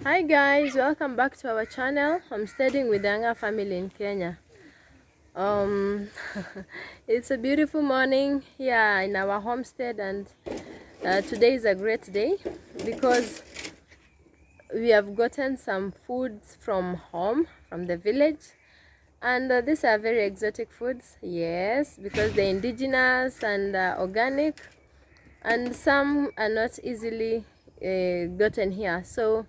Hi guys, welcome back to our channel. I'm studying with the Anga family in Kenya. It's a beautiful morning here in our homestead, and today is a great day because we have gotten some foods from home, from the village, and these are very exotic foods. Yes, because they're indigenous and organic, and some are not easily gotten here. So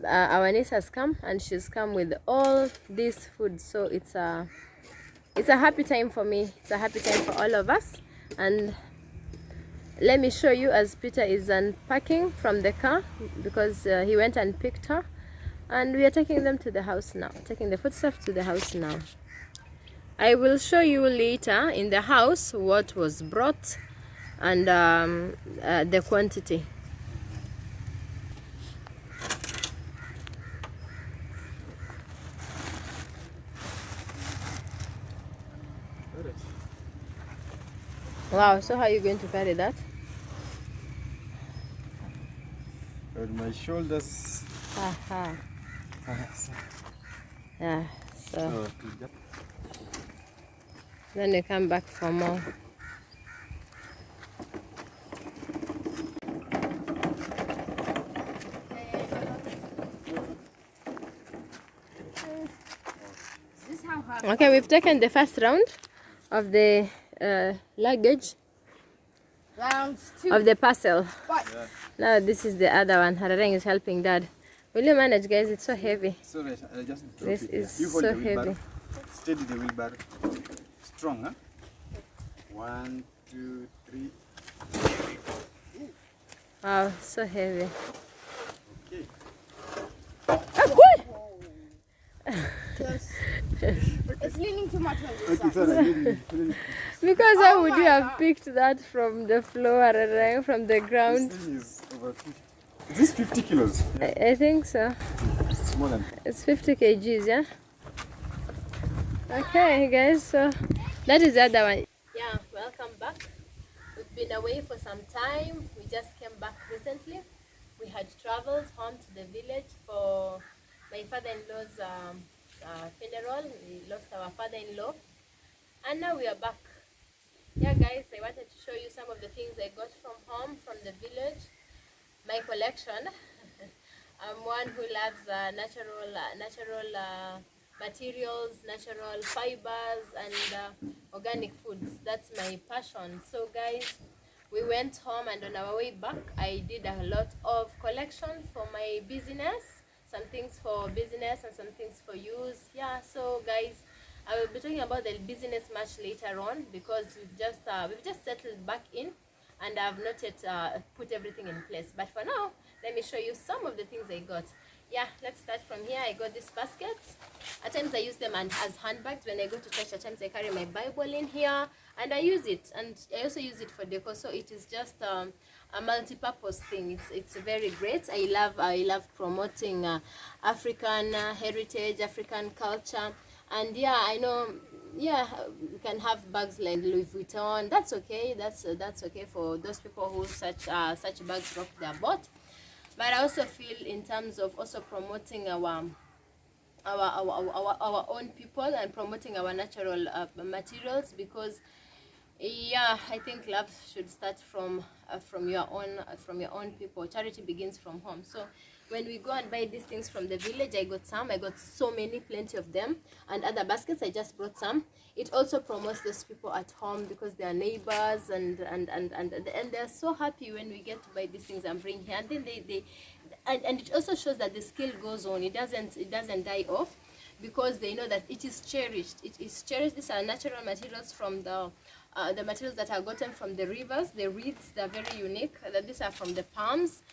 our niece has come, and she's come with all this food, so it's a happy time for me. It's a happy time for all of us. And let me show you as Peter is unpacking from the car because he went and picked her, and we are taking them to the house now, taking the foodstuff to the house now. I will show you later in the house what was brought and the quantity. Wow, so how are you going to carry that? On my shoulders. Aha. Yeah, so then you come back for more. Okay, we've taken the first round of the luggage. Round 2 of the parcel. What? Yeah. Now this is the other one. Harareng is helping Dad. Will you manage, guys? It's so heavy. So I just drop This it. is You hold so the wheelbarrow. heavy. Steady the wheelbarrow. Strong, huh? 1, 2, 3. Wow, so heavy. Okay. Close. It's leaning too much on this Okay, side. sorry. Because how Oh would you my have God. picked that from the floor, Harareng, from the This ground? thing is over 50. Is this 50 kilos? I think so. It's more than. It's 50 kgs, yeah? Okay, guys, so that is the other one. Yeah, welcome back. We've been away for some time. We just came back recently. We had traveled home to the village for my father-in-law's funeral. We lost our father-in-law, and now we are back. Yeah, guys, I wanted to show you some of the things I got from home, from the village. My collection. I'm one who loves natural materials, natural fibers, and organic foods. That's my passion. So guys, we went home, and on our way back I did a lot of collection for my business, some things for business and some things for use. Yeah, so guys, I will be talking about the business much later on because we've just settled back in, and I've not yet put everything in place. But for now, let me show you some of the things I got. Yeah, let's start from here. I got these baskets. At times I use them as handbags when I go to church. At times I carry my Bible in here, and I use it. And I also use it for decor. So it is just a multi-purpose thing. It's very great. I love promoting African heritage, African culture, and yeah, I know. Yeah, we can have bags like Louis Vuitton. That's okay. That's okay for those people who such bags rock their boat. But I also feel in terms of also promoting our own people and promoting our natural materials, because yeah, I think love should start from your own people. Charity begins from home. So when we go and buy these things from the village, I got so many, plenty of them, and other baskets I just brought some. It also promotes those people at home because they are neighbors, and they're so happy when we get to buy these things and bring here, and then and it also shows that the skill goes on. It doesn't die off, because they know that it is cherished. It is cherished. These are natural materials from the materials that are gotten from the rivers. The reeds, they're very unique. These are from the palms.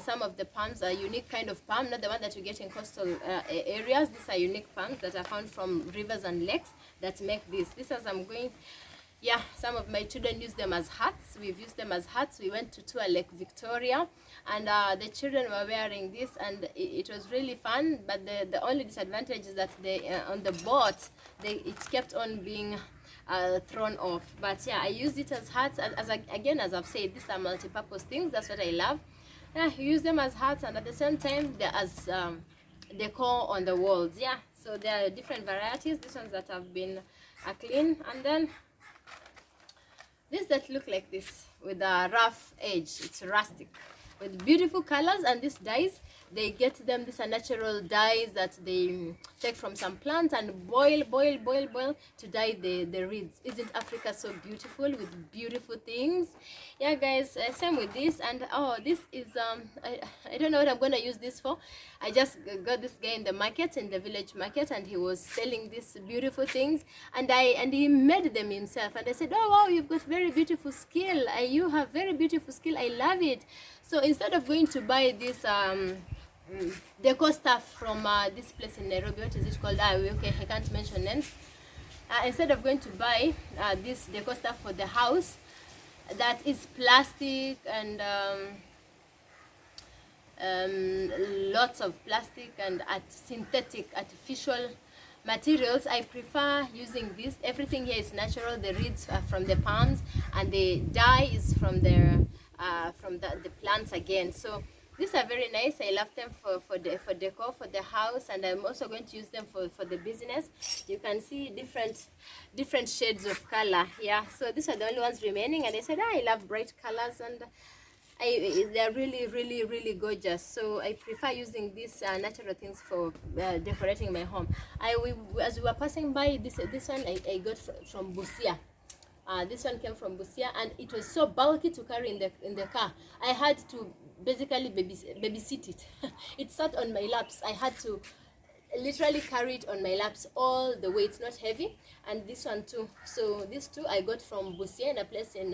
Some of the palms are unique kind of palm, not the one that you get in coastal areas. These are unique palms that are found from rivers and lakes that make this. This, as I'm going, yeah, some of my children use them as hats. We've used them as hats. We went to tour Lake Victoria, and the children were wearing this, and it was really fun. But the only disadvantage is that on the boat, it kept on being thrown off. But yeah, I used it as hats. Again, as I've said, these are multi-purpose things. That's what I love. yeah, you use them as hats, and at the same time they're as decor on the walls. Yeah, so there are different varieties. These ones that have been clean, and then this that look like this with a rough edge. It's rustic with beautiful colors, and these dyes, they get them, these are natural dyes that they take from some plants and boil to dye the reeds. Isn't Africa so beautiful with beautiful things? Yeah guys, same with this. And oh, this is I don't know what I'm gonna use this for. I just got this guy in the market, in the village market, and he was selling these beautiful things, and he made them himself, and I said, oh wow, you've got very beautiful skill. You have very beautiful skill, I love it. So instead of going to buy this decor stuff from this place in Nairobi, what is it called? Okay, I can't mention names. Instead of going to buy this decor stuff for the house that is plastic and lots of plastic and synthetic artificial materials, I prefer using this. Everything here is natural. The reeds are from the palms, and the dye is from the plants again. So these are very nice. I love them for decor for the house, and I'm also going to use them for the business. You can see different shades of color. Yeah, so these are the only ones remaining, and I said I love bright colors, and they're really gorgeous. So I prefer using these natural things for decorating my home. As we were passing by, this one I got from Busia. This one came from Busia, and it was so bulky to carry in the car. I had to basically babysit it. It sat on my laps. I had to literally carry it on my laps all the way. It's not heavy. And this one too. So these two I got from Busia, in a place in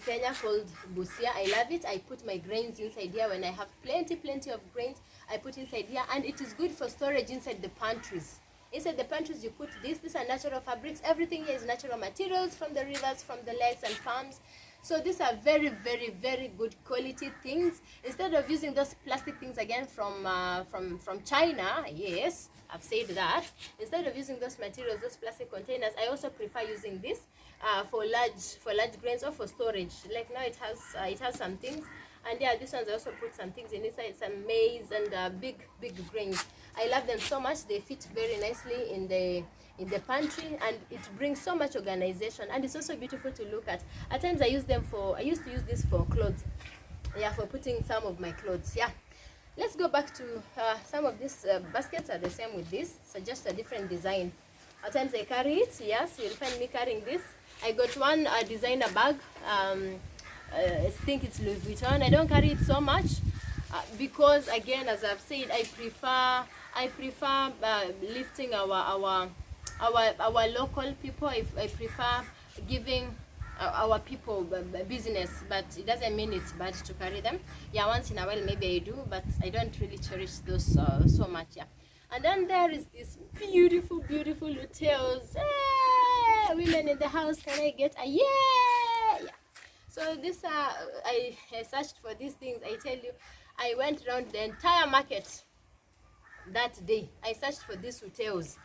Kenya called Busia. I love it. I put my grains inside here. When I have plenty of grains, I put inside here, and it is good for storage inside the pantries. Inside the pantries, you put this. These are natural fabrics. Everything here is natural materials from the rivers, from the lakes and farms. So these are very good quality things. Instead of using those plastic things again from China, yes, I've said that. Instead of using those materials, those plastic containers, I also prefer using this for large grains or for storage. Like now it has some things. And yeah, this one's I also put some things in inside, some maize and big grains. I love them so much. They fit very nicely in the pantry, and it brings so much organization, and it's also beautiful to look at. At times I used to use this for clothes. Yeah, for putting some of my clothes. Yeah, let's go back to some of these baskets are the same with this, so just a different design. At times I carry it. Yes, you'll find me carrying this. I got one designer bag. I think it's Louis Vuitton. I don't carry it so much because, again, as I've said, I prefer lifting our local people. I prefer giving our people business, but it doesn't mean it's bad to carry them. Yeah, once in a while maybe I do, but I don't really cherish those so much. Yeah, and then there is this beautiful hotels. Hey, women in the house, can I get a yeah? So this I searched for these things. I tell you, I went around the entire market that day. I searched for these hotels,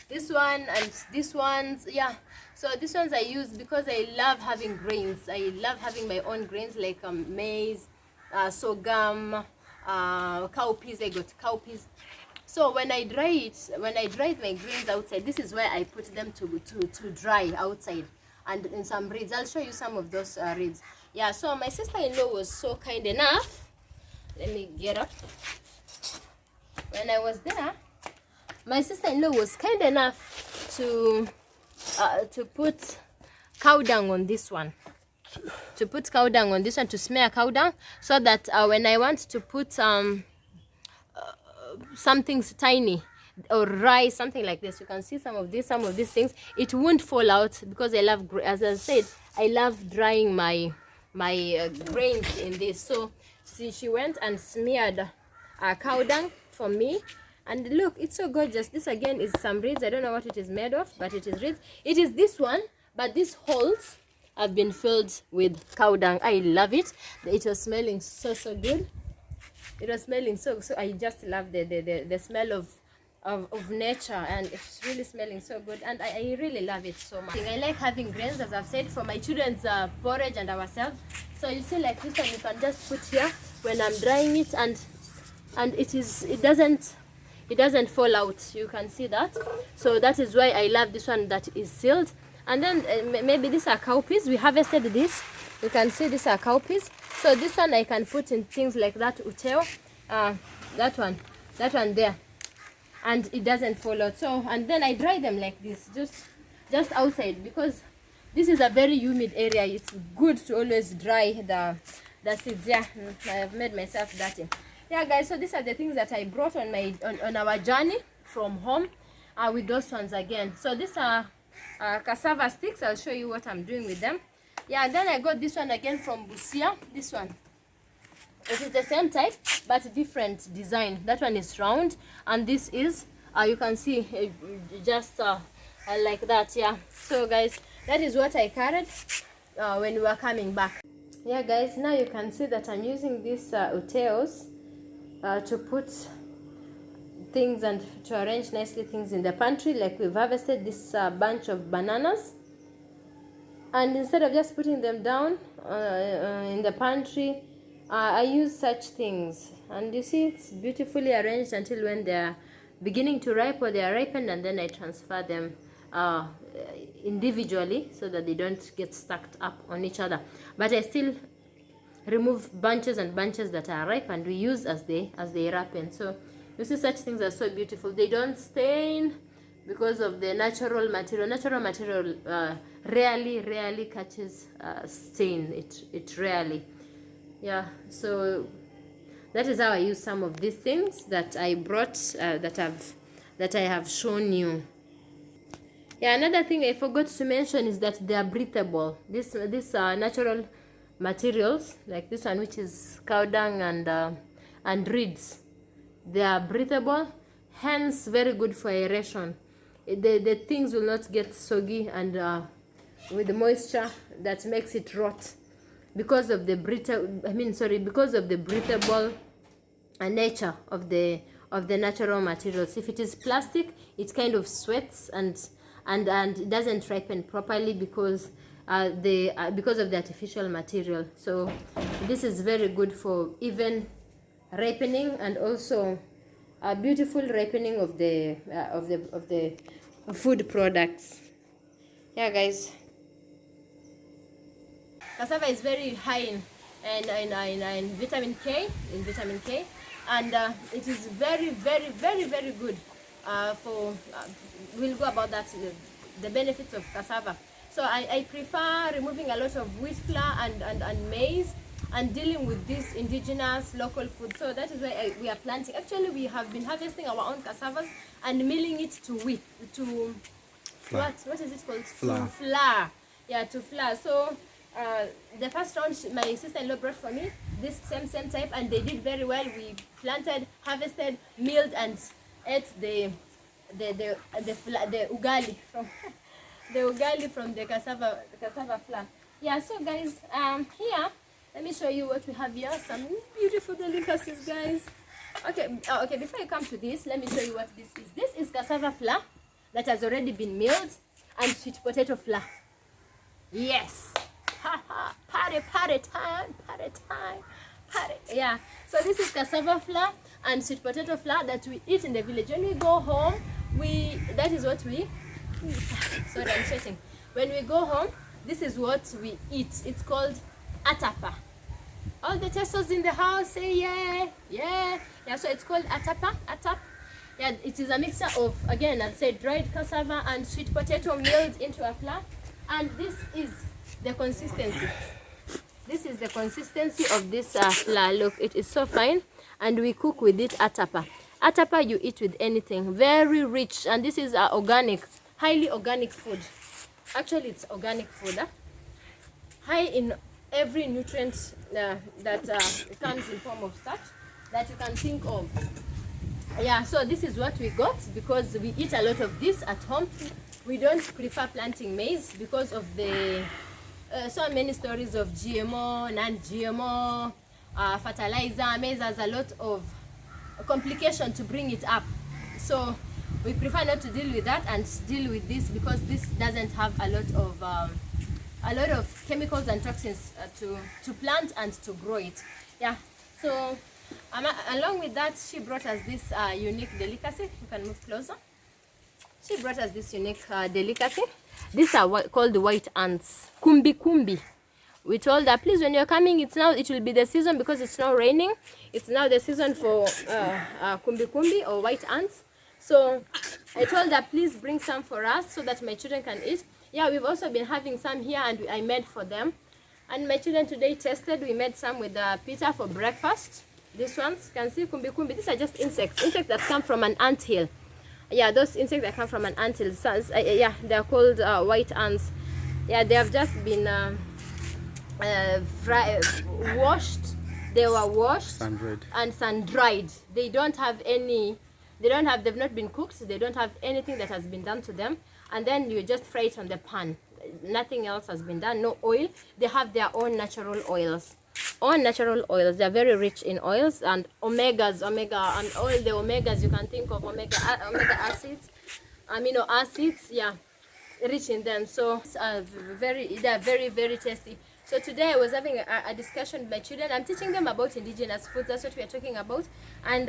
this one and these ones. Yeah, so these ones I use because I love having grains. I love having my own grains, like maize, sorghum, cowpeas. I got cowpeas. So when I dry my grains outside, this is where I put them to dry outside, and in some reeds. I'll show you some of those reeds. Yeah, so my sister-in-law was so kind enough. Let me get up. When I was there, my sister-in-law was kind enough to put cow dung on this one. To put cow dung on this one, to smear cow dung, so that when I want to put something tiny or rice, something like this, you can see some of these things, it won't fall out, because I love, as I said, I love drying my grains in this. So see, she went and smeared cow dung for me, and look, it's so gorgeous. This again is some reeds. I don't know what it is made of, but it is reeds. It is this one, but these holes have been filled with cow dung. I love it. It was smelling so good. It was smelling so I just love the smell of nature, and it's really smelling so good, and I really love it so much. I like having grains, as I've said, for my children's porridge and ourselves. So you see, like this one you can just put here when I'm drying it, and it doesn't fall out. You can see that. So that is why I love this one that is sealed. And then maybe these are cowpeas. We harvested this. You can see these are cowpeas. So this one I can put in things like that uteo, that one there, and it doesn't fall out. So, and then I dry them like this, just outside, because this is a very humid area. It's good to always dry the seeds. Yeah, I've made myself dirty. Yeah, guys. So these are the things that I brought on our journey from home, with those ones again. So these are cassava sticks. I'll show you what I'm doing with them. Yeah, then I got this one again from Busia. This one, it is the same type but different design. That one is round, and this is you can see just like that. Yeah, so guys, that is what I carried when we were coming back. Yeah, guys, now you can see that I'm using these uteos to put things and to arrange nicely things in the pantry. Like we've harvested this bunch of bananas, and instead of just putting them down in the pantry, I use such things, and you see it's beautifully arranged until when they're beginning to ripe or they are ripened, and then I transfer them individually so that they don't get stacked up on each other. But I still remove bunches and bunches that are ripe, and we use as they ripen. So you see, such things are so beautiful. They don't stain because of the natural material. Natural material rarely catches stain. It rarely. Yeah, so that is how I use some of these things that I brought, that I have shown you. Yeah, another thing I forgot to mention is that they are breathable. These natural materials, like this one, which is cow dung and reeds, they are breathable, hence very good for aeration. The things will not get soggy and with the moisture that makes it rot, because of the because of the breathable nature of the natural materials. If it is plastic, it kind of sweats and it doesn't ripen properly because of the artificial material. So this is very good for even ripening, and also a beautiful ripening of the food products. Yeah, guys, cassava is very high in vitamin K, and it is very good for we'll go about that, the benefits of cassava. So I prefer removing a lot of wheat flour and maize, and dealing with this indigenous local food. So that is why we are planting. Actually, we have been harvesting our own cassavas and milling it to wheat, to flour. What is it called? Flour. To flour. Yeah, to flour. So the first round my sister-in-law brought for me this same type, and they did very well. We planted, harvested, milled, and ate the ugali from the ugali from the cassava flour. Yeah, so guys, here, let me show you what we have here. Some beautiful delicacies, guys. Okay, before I come to this, let me show you what this is. This is cassava flour that has already been milled, and sweet potato flour. Yes. Party time. Yeah, so this is cassava flour and sweet potato flour that we eat in the village. When we go home, that is what we sorry, I'm sweating. When we go home, this is what we eat. It's called atapa. All the testers in the house say yeah. So it's called atap. Yeah, it is a mixture of, again, I'd say, dried cassava and sweet potato milled into a flour, and this is the consistency. This is the consistency of this flour. Look, it is so fine, and we cook with it atapa. Atapa you eat with anything. Very rich, and this is organic, highly organic food. Actually, it's organic food. High in every nutrient that comes in form of starch that you can think of. Yeah, so this is what we got because we eat a lot of this at home. We don't prefer planting maize because of the so many stories of GMO, non-GMO, fertilizer. Maize has a lot of complication to bring it up. So we prefer not to deal with that and deal with this because this doesn't have a lot of a lot of chemicals and toxins to plant and to grow it. Yeah, so along with that, she brought us this unique delicacy. You can move closer. She brought us this unique delicacy. These are called the white ants, kumbi kumbi. We told her, please, when you're coming, it will be the season, because it's now raining. It's now the season for kumbi kumbi or white ants. So I told her, please bring some for us so that my children can eat. Yeah, we've also been having some here, and I made for them. And my children today tasted. We made some with Peter for breakfast. These ones, you can see kumbi kumbi. These are just insects that come from an ant hill. Yeah, those insects that come from an ant hill. Yeah, they're called white ants. Yeah, they have just been washed. They were washed and sun-dried. They've not been cooked. They don't have anything that has been done to them. And then you just fry it on the pan. Nothing else has been done. No oil. They have their own natural oils. They're very rich in oils and omegas, and all the omegas you can think of, omega acids, amino acids, yeah, rich in them. So they're very, very tasty. So today I was having a discussion with my children. I'm teaching them about indigenous foods. That's what we are talking about. And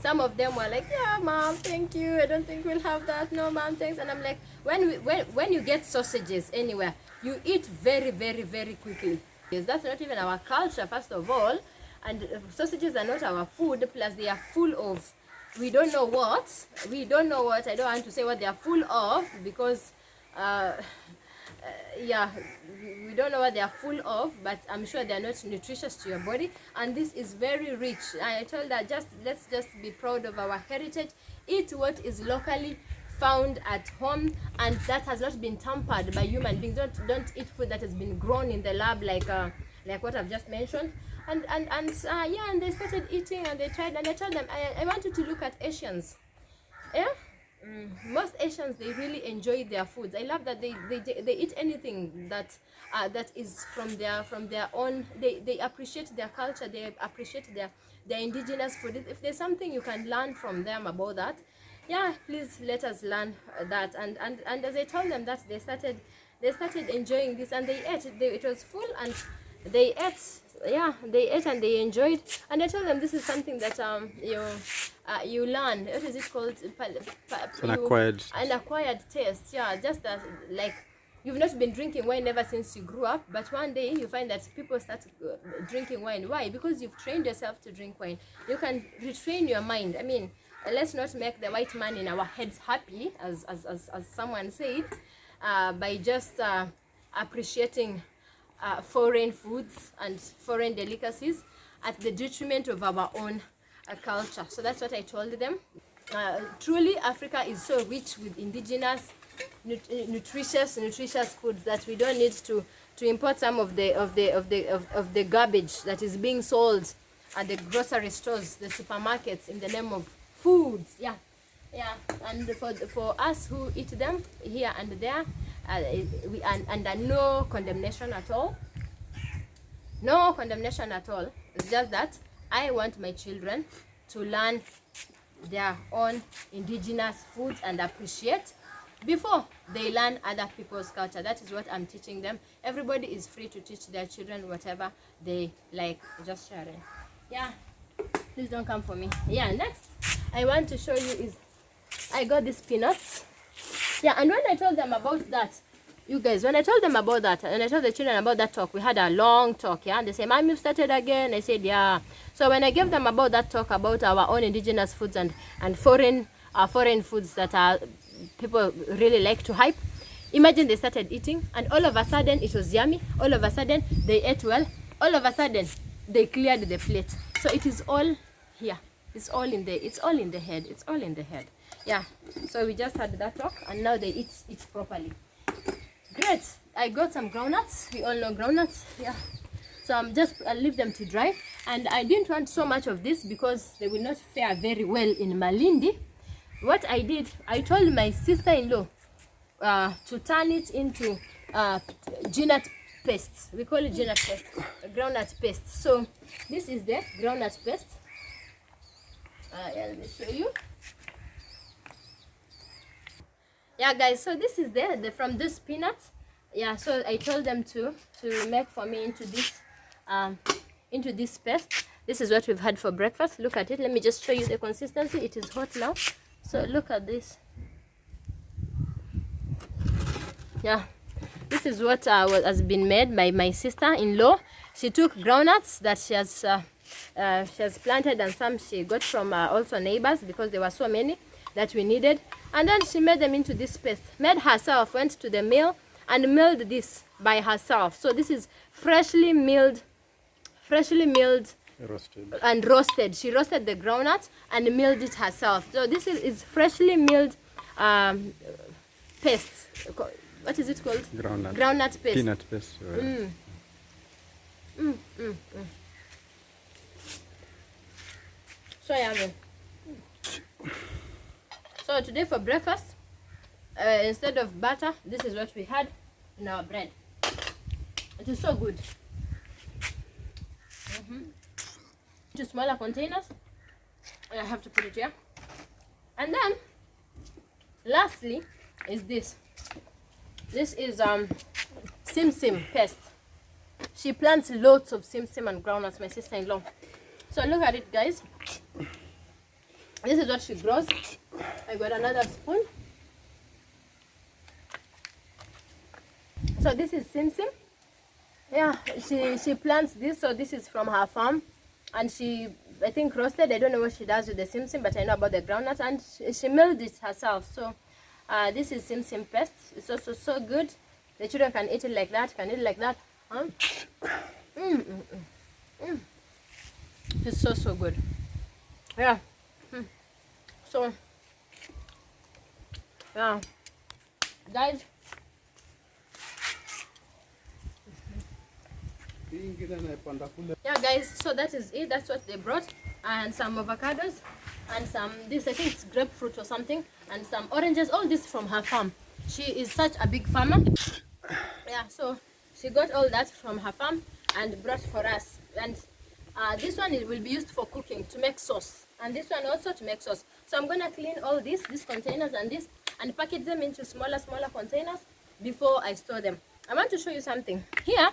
some of them were like, yeah, mom, thank you. I don't think we'll have that. No, mom, thanks. And I'm like, when you get sausages anywhere, you eat very, very, very quickly. That's not even our culture, first of all. And sausages are not our food. Plus, they are full of, we don't know what. I don't want to say what they are full of, because yeah, we don't know what they are full of, but I'm sure they are not nutritious to your body. And this is very rich. I told her, let's just be proud of our heritage. Eat what is locally found at home, and that has not been tampered by human beings. Don't eat food that has been grown in the lab, like what I've just mentioned. And yeah, and they started eating, and they tried, and I told them, I want you to look at Asians. Yeah. Most Asians, they really enjoy their foods. I love that they eat anything that is from their own. They appreciate their culture. They appreciate their indigenous food. If there's something you can learn from them about that, yeah, please let us learn that. And as I told them that, they started enjoying this, and they ate. It was full, and they ate. Yeah, they ate and they enjoyed. And I told them, this is something that you learn. What is it called? An acquired taste. Yeah, just that, like, you've not been drinking wine ever since you grew up, but one day you find that people start drinking wine. Why? Because you've trained yourself to drink wine. You can retrain your mind. I mean, let's not make the white man in our heads happy, as someone said, by just appreciating foreign foods and foreign delicacies at the detriment of our own culture. So that's what I told them. Truly, Africa is so rich with indigenous, nutritious foods that we don't need to import some of the garbage that is being sold at the grocery stores, the supermarkets, in the name of foods. Yeah. And for us who eat them here and there, we are under no condemnation at all. No condemnation at all. It's just that I want my children to learn their own indigenous foods and appreciate before they learn other people's culture. That is what I'm teaching them. Everybody is free to teach their children whatever they like. Just sharing. Yeah. Please don't come for me. Yeah, next I want to show you is I got these peanuts. Yeah, and when I told them about that, you guys, when I told them about that, and I told the children about that talk, we had a long talk, yeah, and they say, Mom, you've started again. I said, yeah. So when I gave them about that talk about our own indigenous foods and foreign foods that are people really like to hype, imagine they started eating, and all of a sudden it was yummy. All of a sudden they ate well. All of a sudden they cleared the plate. So it is all here. It's all in the head. It's all in the head. Yeah. So we just had that talk, and now they eat it properly. Great. I got some groundnuts. We all know groundnuts. Yeah. So I'll leave them to dry. And I didn't want so much of this because they will not fare very well in Malindi. What I did, I told my sister-in-law to turn it into groundnut paste. We call it groundnut paste. Groundnut paste. So this is the groundnut paste. Let me show you. Yeah, guys. So this is from this peanuts. yeah, so I told them to make for me into this paste. This is what we've had for breakfast. Look at it. Let me just show you the consistency. It is hot now, so look at this. Yeah, this is what has been made by my sister-in-law. She took groundnuts that she has planted, and some she got from also neighbors, because there were so many that we needed, and then she made them into this paste. Made herself, went to the mill and milled this by herself. So this is freshly milled Roasted. and roasted. She roasted the groundnut and milled it herself. So this is freshly milled paste. What is it called? Groundnut paste. Peanut paste. So yummy. So today for breakfast, instead of butter, this is what we had in our bread. It is so good. Into smaller containers. I have to put it here. And then, lastly, is this. This is sim paste. She plants lots of sim and groundnuts, my sister-in-law. So look at it, guys. This is what she grows. I got another spoon. So this is sim. Yeah, she plants this. So this is from her farm, and she, I think, roasted. I don't know what she does with the sim, but I know about the groundnut, and she milled it herself. So this is sim paste. It's also so good. The children can eat it like that. Can eat it like that. Huh? It's so good. Yeah. So yeah, guys. Yeah, guys, so that is it. That's what they brought, and some avocados, and some, this I think it's grapefruit or something, and some oranges. All this from her farm. She is such a big farmer. Yeah, so she got all that from her farm and brought for us. And this one, it will be used for cooking, to make sauce, and this one also to make sauce. So I'm gonna clean all these containers and this, and package them into smaller containers before I store them. I want to show you something. Here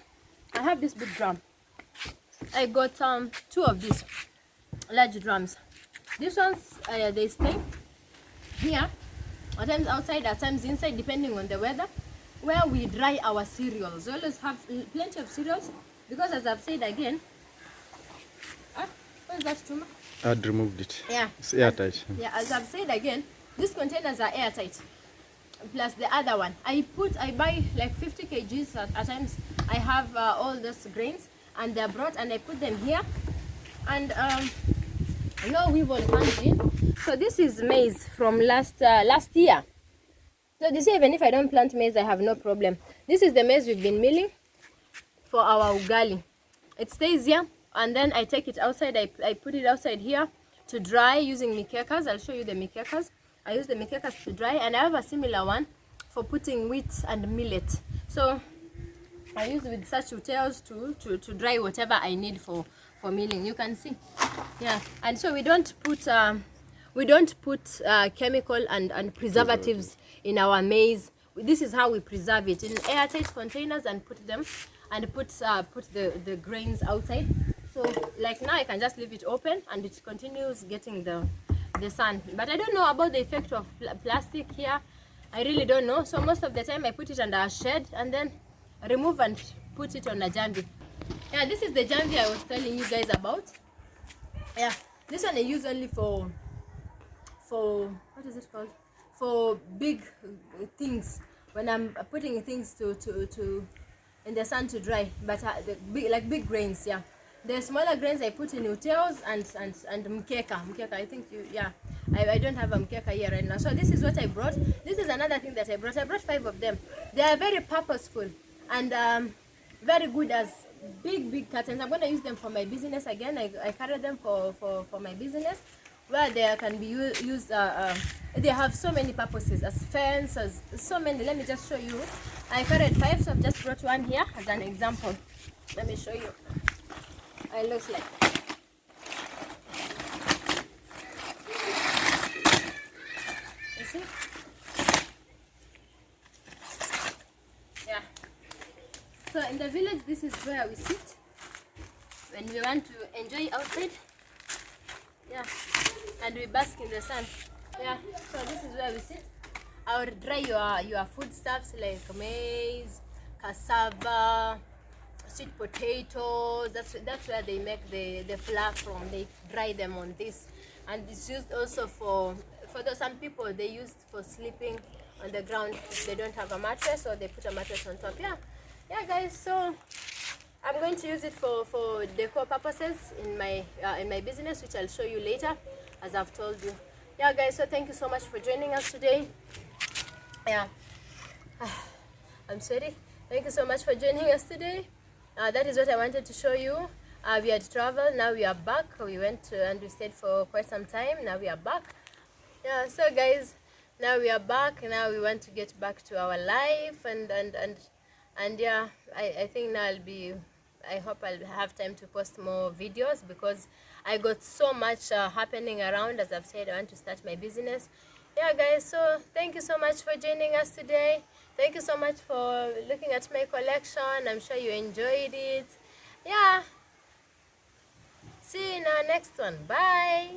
I have this big drum. I got 2 of these large drums. These ones they stay here, at times outside, at times inside, depending on the weather, where we dry our cereals. We always have plenty of cereals, because as I've said again, what is that, Chuma? I'd removed it. Yeah, it's airtight. Yeah, as I've said again, these containers are airtight. Plus the other one, I buy like 50 kgs at times. I have all those grains, and they're brought, and I put them here, and no weevil comes in. So this is maize from last year. So this year, even if I don't plant maize, I have no problem. This is the maize we've been milling for our ugali. It stays here, and then I take it outside. I put it outside here to dry using mikekas. I'll show you the mikekas. I use the mikekas to dry, and I have a similar one for putting wheat and millet. So I use with such utensils to dry whatever I need for milling. You can see, yeah. And so we don't put chemical and preservatives in our maize. This is how we preserve it, in airtight containers, and put the grains outside. So like now I can just leave it open, and it continues getting the sun. But I don't know about the effect of plastic here. I really don't know. So most of the time I put it under a shed, and then remove and put it on a jambi. Yeah, this is the jambi I was telling you guys about. Yeah, this one I use only for what is it called? For big things, when I'm putting things to in the sun to dry. But the big grains, yeah. The smaller grains I put in utils and mkeka. I think I don't have a mkeka here right now. So this is what I brought. This is another thing that I brought. I brought 5 of them. They are very purposeful and very good as big curtains. I'm going to use them for my business again. I carry them for my business, where they can be used. They have so many purposes, as fence, as so many. Let me just show you. I carried 5, so I've just brought one here as an example. Let me show you. It looks like. You see? Yeah. the village, this is where we sit when we want to enjoy outside. Yeah, and we bask in the sun. Yeah, so this is where we sit. I would dry your foodstuffs like maize, cassava, sweet potatoes. That's where they make the flour from. They dry them on this, and it's used also for some people they use for sleeping on the ground if they don't have a mattress, or they put a mattress on top. Yeah guys, so I'm going to use it for decor purposes in my business, which I'll show you later, as I've told you. Yeah guys, so thank you so much for joining us today. Yeah, I'm sorry. Thank you so much for joining us today. That is what I wanted to show you. We had traveled, now we are back. We went and we stayed for quite some time. Now we are back. Yeah, so guys, now we are back. Now we want to get back to our life, and yeah, I think now I hope I'll have time to post more videos, because I got so much happening around. As I've said, I want to start my business. Yeah guys, so thank you so much for joining us today. Thank you so much for looking at my collection. I'm sure you enjoyed it. Yeah, see you in our next one. Bye.